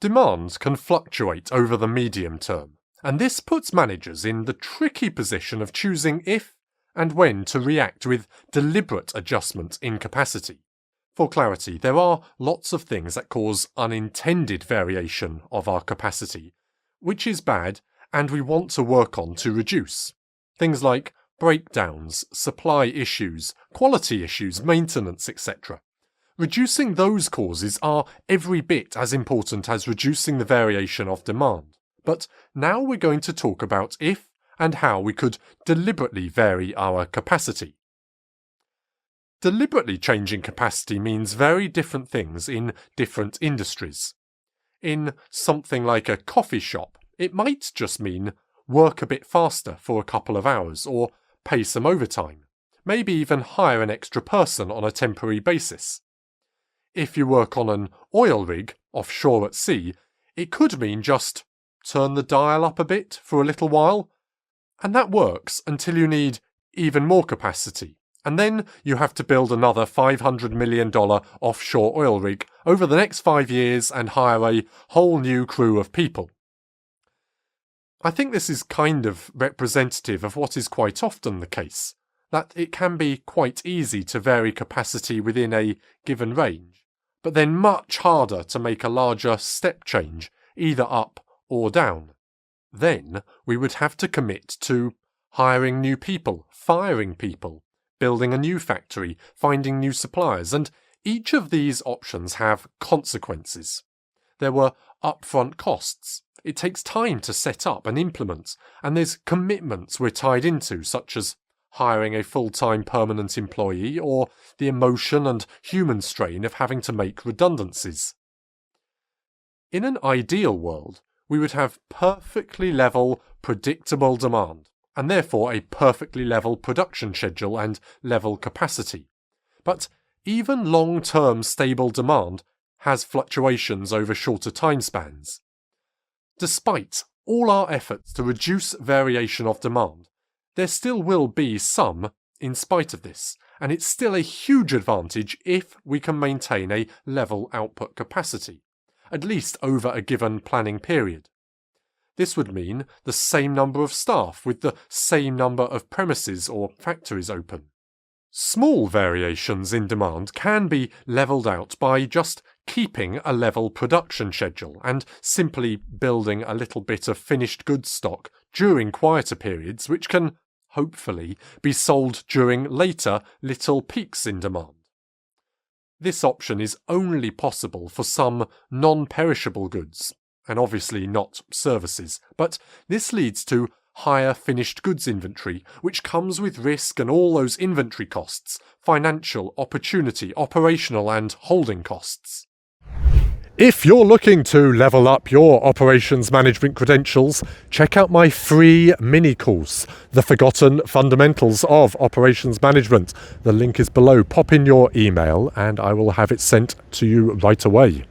Demand can fluctuate over the medium term, and this puts managers in the tricky position of choosing if and when to react with deliberate adjustment in capacity. For clarity, there are lots of things that cause unintended variation of our capacity, which is bad and we want to work on to reduce. Things like breakdowns, supply issues, quality issues, maintenance, etc. Reducing those causes are every bit as important as reducing the variation of demand. But now we're going to talk about if and how we could deliberately vary our capacity. Deliberately changing capacity means very different things in different industries. In something like a coffee shop, it might just mean work a bit faster for a couple of hours or pay some overtime, maybe even hire an extra person on a temporary basis. If you work on an oil rig offshore at sea, it could mean just turn the dial up a bit for a little while, and that works until you need even more capacity, and then you have to build another $500 million offshore oil rig over the next 5 years and hire a whole new crew of people. I think this is kind of representative of what is quite often the case, that it can be quite easy to vary capacity within a given range, but then much harder to make a larger step change, either up or down. Then we would have to commit to hiring new people, firing people, building a new factory, finding new suppliers, and each of these options have consequences. There were upfront costs. It takes time to set up and implement, and there's commitments we're tied into, such as hiring a full-time permanent employee or the emotion and human strain of having to make redundancies. In an ideal world, we would have perfectly level, predictable demand, and therefore a perfectly level production schedule and level capacity. But even long-term stable demand has fluctuations over shorter time spans. Despite all our efforts to reduce variation of demand, there still will be some in spite of this, and it's still a huge advantage if we can maintain a level output capacity, at least over a given planning period. This would mean the same number of staff with the same number of premises or factories open. Small variations in demand can be levelled out by just keeping a level production schedule and simply building a little bit of finished goods stock during quieter periods, which can, hopefully, be sold during later little peaks in demand. This option is only possible for some non-perishable goods, and obviously not services, but this leads to higher finished goods inventory, which comes with risk and all those inventory costs, financial, opportunity, operational and holding costs. If you're looking to level up your operations management credentials, check out my free mini-course, The Forgotten Fundamentals of Operations Management. The link is below. Pop in your email and I will have it sent to you right away.